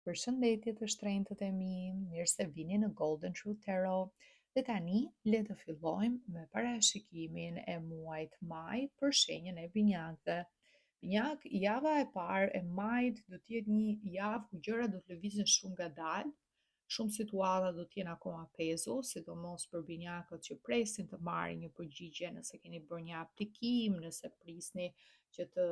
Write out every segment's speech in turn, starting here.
Përshëndetje të shtrenjtët e mi, mirë se vini në Golden Truth Tarot. Dhe tani, le të fillojmë me parashikimin e muajit maj për shenjën e binjakëve. Binjak, java e parë e majit do të jetë një javë ku gjërat do të lëvizin shumë ngadalë, shumë situata do të jenë akoma pezull, sidomos për binjakët që presin të marrin një përgjigje nëse keni bërë një aplikim, nëse prisni që të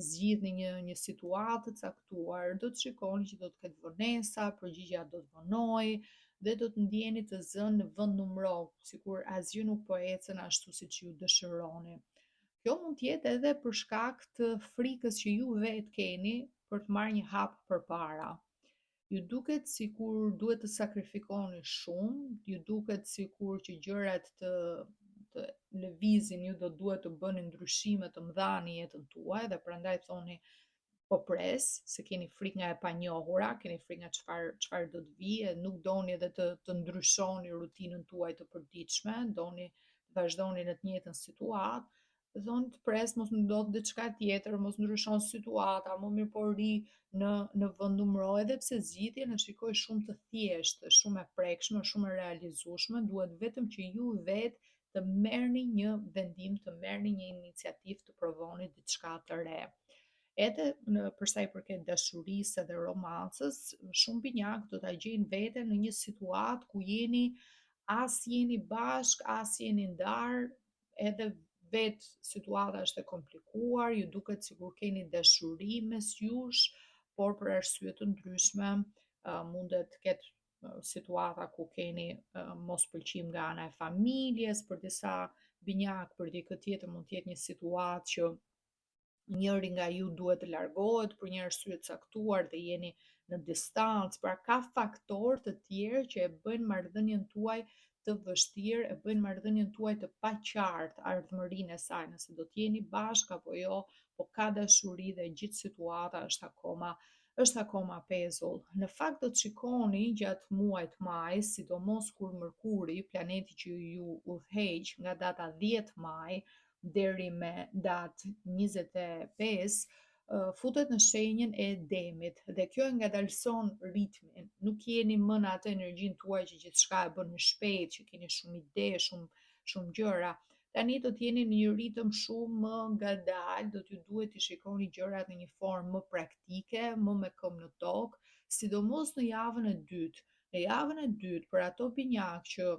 zgjidhni një situatë të caktuar, do të shikoni që do të ketë vonesa, përgjigjja do të vonojë dhe do të ndjeni të zënë në vend numëror, sikur asgjë nuk po ecën ashtu siç ju dëshironi. Kjo mund të jetë edhe për shkak të frikës që ju vetë keni për të marrë një hap përpara. Ju duket sikur duhet të sakrifikoni shumë, ju duket sikur që gjërat të lëvizin, ju do duhet të bëni ndryshime të mëdha në jetën tuaj dhe prandaj thoni po pres, se keni frikë nga e panjohura, keni frikë nga çfarë do të vijë, nuk doni edhe të ndryshoni rutinën tuaj të përditshme, doni të vazhdoni në të njëjtën situatë, thonë të pres mos ndodh diçka tjetër, mos ndryshon situata, më mirë po ri në vend numëror, edhe pse zgjidhjen e shikoj shumë të thjeshtë, shumë e prekshme, shumë e realizueshme, duhet vetëm që ju vetë të merrni një vendim, të merrni një iniciativë të provoni diçka të re. Edhe për sa i përket dashurisë dhe romancës, shumë binjak do ta gjejnë veten në një situatë ku as jeni bashk, as jeni ndar, edhe vetë situata është e komplikuar, ju duket sikur keni dashuri mes jush, por për arsye të ndryshme mundet të ketë situata ku keni mos pëlqim nga ana e familjes, për disa binjak, për dikë tjetër mund të jetë një situatë që njëri nga ju duhet të largohet për një arsye të caktuar dhe jeni në distancë, pra ka faktorë të tjerë që e bëjnë marrëdhënien tuaj të vështirë, e bëjnë marrëdhënien tuaj të paqartë, ardhmërinë e saj, nëse do të jeni bashkë apo jo, po ka dashuri dhe gjithë situata është akoma pezull. Në fakt do të shikoni gjatë muajit maj, sidomos kur Mërkuri, planeti që ju udhëheq nga data 10 maj deri me datë 25, futet në shenjën e Demit dhe kjo e ngadalëson ritmin. Nuk jeni më në atë energjinë tuaj që gjithçka e bëni shpejt, që keni shumë ide, shumë gjëra. Tani do të jeni në një ritëm shumë më ngadalë, do t'ju duhet të shikoni gjërat në një formë më praktike, më me këmbë në tokë, sidomos në javën e dytë. Në javën e dytë, për ato binjak që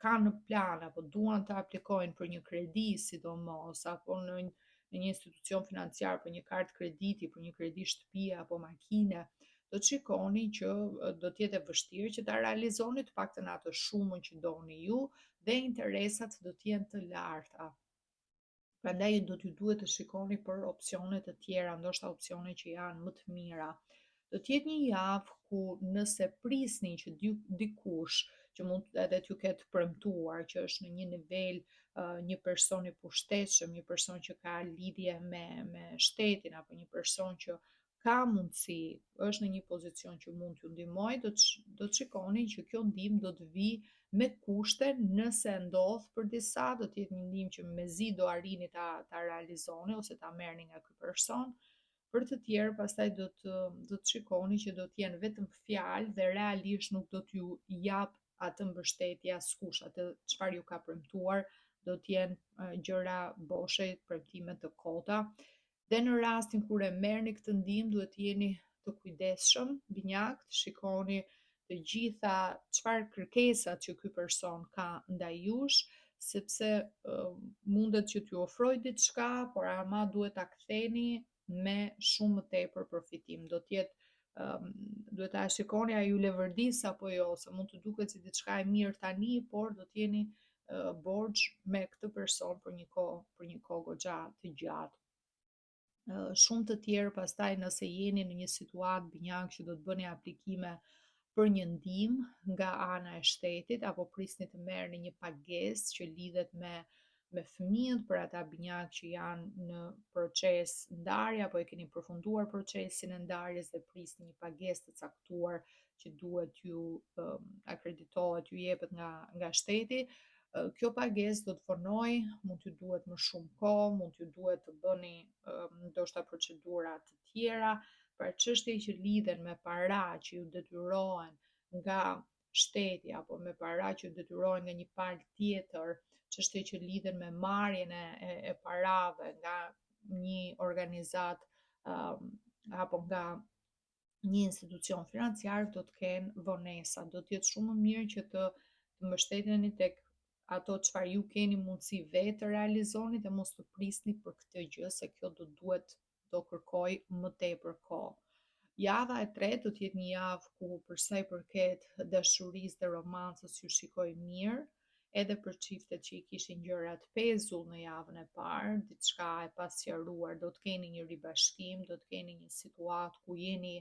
kanë në plan apo duan të aplikojnë për një kredi sidomos, apo në një institucion financiar për një kartë krediti, për një kredi shtëpie apo makine, do të shikoni që do të jetë e vështirë që ta realizoni të paktën atë shumën që doni ju dhe interesat do të jenë të larta. Prandaj do t'ju duhet të shikoni për opsione të tjera, ndoshta opsione që janë më të mira. Do të jetë një javë ku nëse prisni që dikush që mund edhe t'ju ketë premtuar që është në një nivel një person i pushtetshëm, një person që ka lidhje me shtetin apo një person që ka mundësi, është në një pozicion që mund t'ju ndihmojë, do të shikoni që kjo ndihmë do të vijë me kushte, nëse ndodh për disa, do të jetë një ndihmë që mezi do arrini ta realizoni ose ta merrni nga ky person. Për të tjerë, pastaj do të shikoni që do të jenë vetëm fjalë dhe realisht nuk do t'ju jap atë mbështetje askush, atë çfarë ju ka premtuar, do të jenë gjëra boshe, premtime të kota. Dhe në rastin kur e merrni këtë ndihmë, duhet të jeni të kujdesshëm, binjak, të shikoni të gjitha çfarë kërkesat që ky person ka ndaj jush, sepse mundet që t'ju ofrojë diçka, por ama duhet ta ktheni me shumë më tepër përfitim. Duhet ta shikoni a ju levërdis apo jo, se mund të duket si diçka e mirë tani, por do të jeni borxh me këtë person për një kohë goxha të gjatë. Shumë të tjerë pastaj nëse jeni në një situatë binjak që do të bëni aplikime për një ndihmë nga ana e shtetit apo prisni të merrni një pagesë që lidhet me fëmijët, për ata binjak që janë në proces ndarje apo e keni përfunduar procesin e ndarjes dhe prisni një pagesë të caktuar që duhet ju akreditohet, ju jepet nga shteti. Kjo pagesë do të vonoj, mund t'ju duhet më shumë kohë, mund t'ju duhet të bëni ndoshta procedura të tjera, pra çështje që lidhen me para që ju detyrohen nga shteti apo me para që ju detyrohen nga një palë tjetër, çështje që lidhen me marrjen e parave nga një organizat apo nga një institucion financiar do të kenë vonesa. Do të jetë shumë më mirë që të mbështeteni tek ato çfarë ju keni mundësi vetë të realizoni dhe mos të prisni për këtë gjë, se kjo do kërkoj më tepër kohë. Java e tretë do të jetë një javë ku për sa i përket dashurisë dhe romancës ju shikoj mirë, edhe për çiftet që i kishin gjëra të pezull në javën e parë, diçka e pasqaruar, do të keni një ribashkim, do të keni një situatë ku jeni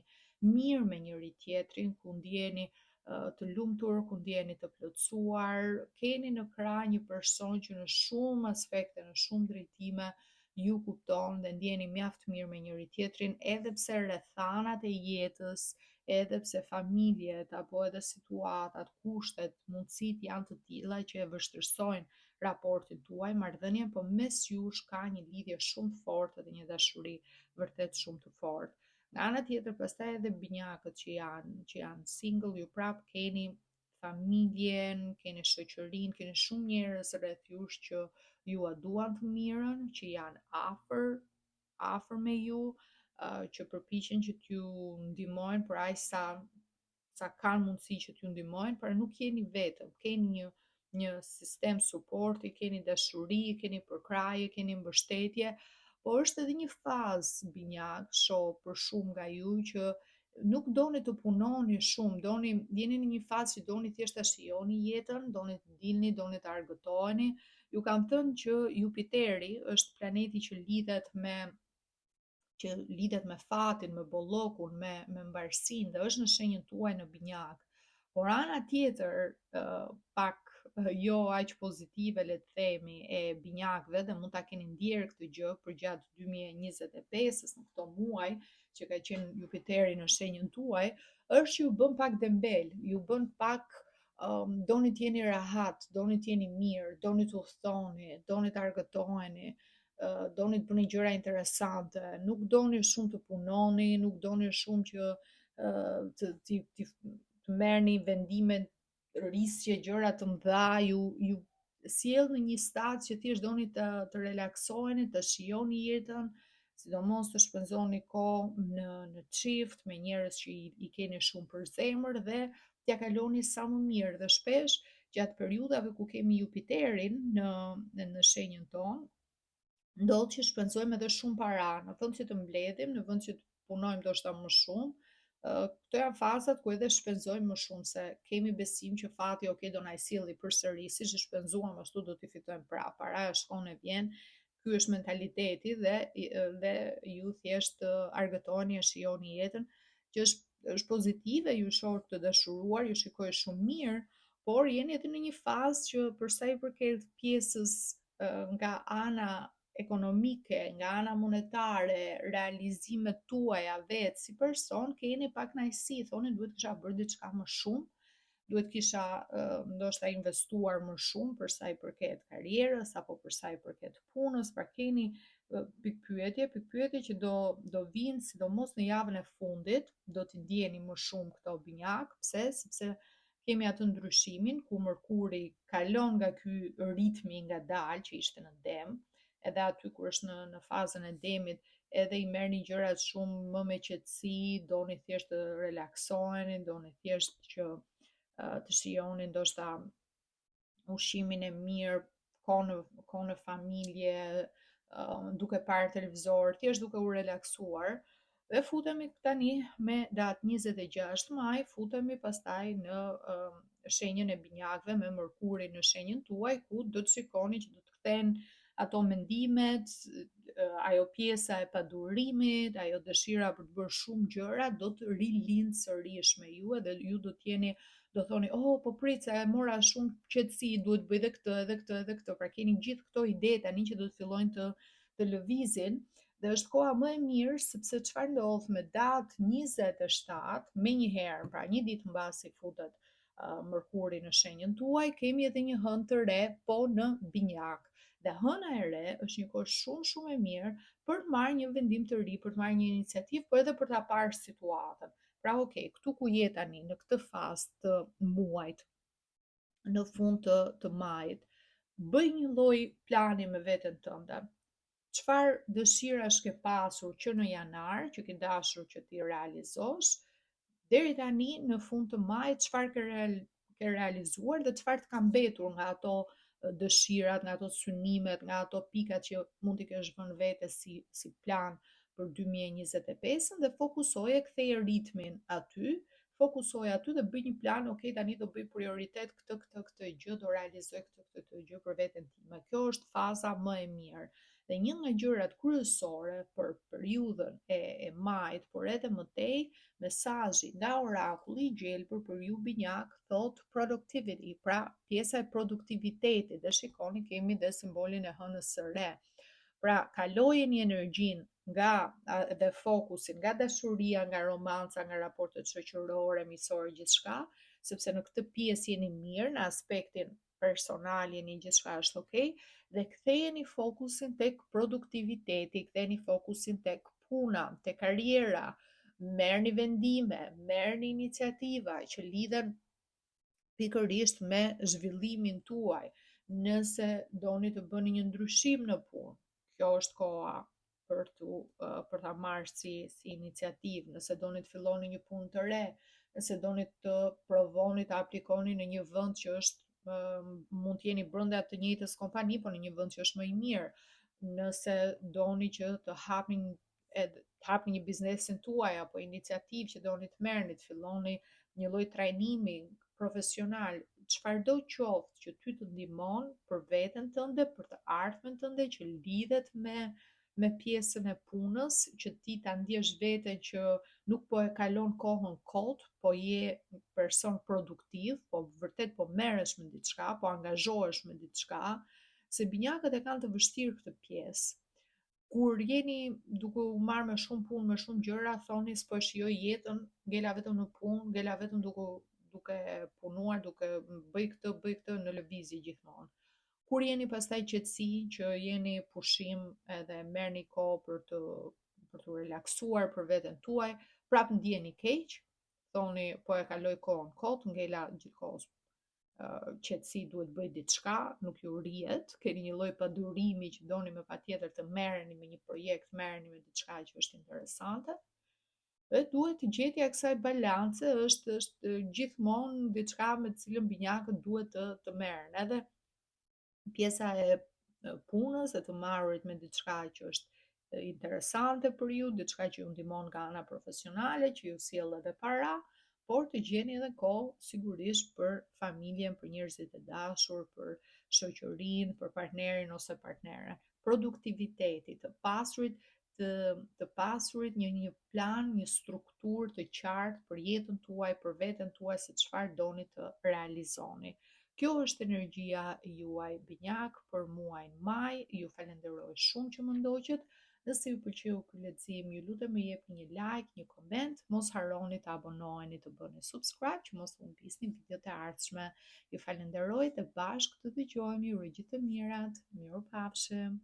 mirë me njëri tjetrin, ku ndjeni të lumtur, ku ndjeni të plotësuar, keni në krah një person që në shumë aspekte, në shumë drejtime ju kupton dhe ndjeni mjaft mirë me njëri tjetrin, edhe pse rrethanat e jetës, edhe pse familjet apo edhe situatat, kushtet, mundësit janë të tilla që e vështirësojnë raportin tuaj, marrëdhënien, po mes jush ka një lidhje shumë të fortë dhe një dashuri vërtet shumë të fortë. Nga ana tjetër, pastaj edhe binjakët që janë single, ju prap keni familjen, keni shoqërinë, keni shumë njerëz rreth jush që ju a duan të mirën, që janë afër me ju, që përpiqen që t'ju ndihmojnë për aq sa kanë mundësi që t'ju ndihmojnë, por nuk jeni vetëm, keni një sistem suporti, keni dashuri, keni përkrahje, keni mbështetje, po është edhe një fazë binjak, shoh për shumë nga ju që nuk doni të punoni shumë, jeni në një fazë që doni thjesht ta shijoni jetën, doni të dilni, doni të argëtoheni. Ju kam thënë që Jupiteri është planeti që lidhet me fatin, me bollokun, me mbarsinë dhe është në shenjën tuaj në binjak. Por ana tjetër, pak jo aq pozitive le të themi e binjakëve dhe mund ta keni ndjerë këtë gjë përgjatë 2025-s në këto muaj që ka qenë Jupiteri në shenjën tuaj, është që ju bën pak dembel, ju bën pak doni të jeni rahat, doni të jeni mirë, doni të udhtoni, doni të argëtoheni, doni të bëni gjëra interesante, nuk doni shumë të punoni, nuk doni shumë që të merrni vendime risje, gjëra të mëdha, ju sjell në një stad që thjesht doni të relaksoheni, të shijoni jetën, sidomos të shpenzoni kohë në çift me njerëz që i keni shumë për zemër dhe t'ja kaloni sa më mirë dhe shpesh gjatë periudhave ku kemi Jupiterin në shenjën tonë, ndodh që shpenzojmë edhe shumë para, në vend që të mbledhim, në vend që të punojmë ndoshta më shumë, këto janë fazat ku edhe shpenzojmë më shumë se kemi besim që fati okay do na e sjelli përsëri, siç e shpenzuam ashtu do t'i fitojmë prapë. Paraja shkon e vjen. Ky është mentaliteti dhe ju thjesht argëtoheni e shijoni jetën, që është pozitive, ju shoh të dashuruar, ju shikoj shumë mirë, por jeni edhe në një fazë që për sa i përket pjesës nga ana ekonomike, nga ana monetare, realizimet tuaja vetë si person, keni pak kënaqësi, thoni duhet kisha bërë diçka më shumë, duhet kisha ndoshta investuar më shumë për sa i përket karrierës apo për sa i përket punës, pra keni pikpyetje që do vinë sidomos në javën e fundit, do t'i ndjeni më shumë këto binjak, pse? Sepse kemi atë ndryshimin ku Mërkuri kalon nga ky ritmi ngadalë që ishte në Dem, edhe aty kur është në fazën e demit, edhe i merrni gjërat shumë më me qetësi, doni thjesht të relaksoheni, doni thjesht që të shijoni ndoshta ushqimin e mirë, kohë në familje, duke parë televizor, thjesht duke u relaksuar. Dhe futemi tani me datë 26 maj, futemi pastaj në shenjën e binjakëve me Mërkurin në shenjën tuaj, ku do të shikoni që do të kthehen ato mendimet, ajo pjesa e padurimit, ajo dëshira për të bërë shumë gjëra do të rilind sërish me ju edhe ju do t'jeni do thoni, oh, po prit, se e mora shumë qetësi, duhet bëj edhe këtë, edhe këtë, edhe këtë. Pra keni gjithë këto ide tani që do të fillojnë të lëvizin dhe është koha më e mirë sepse çfarë ndodh me datë 27 me një herë, pra një ditë mbasi futet Mërkuri në shenjën tuaj, kemi edhe një hënë të re, po në binjak. Dhe hëna e re është një kohë shumë shumë e mirë për të marrë një vendim të ri, për të marrë një iniciativë, por edhe për ta parë situatën. Pra, okay, këtu ku je tani në këtë fazë të muajit, në fund të majit, bëj një lloj plani me veten tënde. Çfarë dëshirash ke pasur që në janar, që ke dashur që ti realizosh, deri tani në fund të majit çfarë ke realizuar dhe çfarë të ka mbetur nga ato dëshirat, nga ato synimet, nga ato pikat që mund t'i kesh vënë vete si plan për 2025 dhe fokusoje, ktheje ritmin aty, fokusoje aty dhe bëj një plan, ok, tani do bëj prioritet këtë gjë, do realizoj këtë gjë për veten time. Kjo është faza më e mirë. Dhe një nga gjërat kryesore për periudhën e majit, por edhe më tej, mesazhi nga orakulli i gjelbër për ju binjak thot productivity, pra pjesa e produktivitetit. Dhe shikoni, kemi dhe simbolin e hënës së re. Pra, kalojeni energjin nga dhe fokusin nga dashuria, nga romanca, nga raportet shoqërore, miqësore, gjithçka, sepse në këtë pjesë jeni mirë, në aspektin personal jeni gjithçka është okay, dhe kthejeni fokusin tek produktiviteti, kthejeni fokusin tek puna, tek kariera, merrni vendime, merrni iniciativa që lidhen pikërisht me zhvillimin tuaj. Nëse doni të bëni një ndryshim në punë, kjo është koha për ta marrë si iniciativë. Nëse doni të filloni një punë të re, nëse doni të provoni të aplikoni në një vend që është mund të jeni brenda të njëjtës kompani, por në një vend që është më i mirë. Nëse doni që të hapni një biznesin tuaj apo iniciativë që doni të merrni, të filloni një lloj trajnimi profesional, çfarëdo qoftë që ty të ndihmon për veten tënde, për të ardhmen tënde që lidhet me pjesën e punës, që ti ta ndjesh veten që nuk po e kalon kohën kot, po je person produktiv, po vërtet po merresh me diçka, po angazhohesh me diçka, se binjakët e kanë të vështirë këtë pjesë. Kur jeni duke u marrë me shumë punë, me shumë gjëra, thoni s'po e shijoj jetën, ngela vetëm në punë, ngela vetëm duke punuar, duke bëj këtë në lëvizje gjithmonë. Kur jeni pastaj qetësi, që jeni pushim edhe merrni kohë për të relaksuar për veten tuaj, prap ndjeni keq, thoni po e kaloj kohën kot, ngela gjithkohës qetësi, duhet bëj diçka, nuk ju rrihet, keni një lloj padurimi që doni me patjetër të merreni me një projekt, merreni me diçka që është interesante. Dhe duhet të gjetja kësaj balance, është gjithmonë diçka me të cilën binjakët duhet të merren. Edhe pjesa e punës e të marrit me diçka që është interesante për ju, diçka që ju ndihmon nga ana profesionale, që ju sjell edhe para, por të gjeni edhe kohë sigurisht për familjen, për njerëzit e dashur, për shoqërinë, për partnerin ose partneren. Produktiviteti, të pasurit një plan, një strukturë të qartë për jetën tuaj, për veten tuaj, se çfarë doni të realizoni. Kjo është energjia juaj binjak për muajin maj. Ju falenderoj shumë që më ndoqët. Nëse ju pëlqeu ky lexim, ju lutem më jepni një like, një koment, mos harroni të abonoheni, të bëni subscribe që mos të humbisni videot e ardhshme. Ju falenderoj dhe bashkë të dëgjojmë, ju uroj gjithë të mirat. Mirupafshim.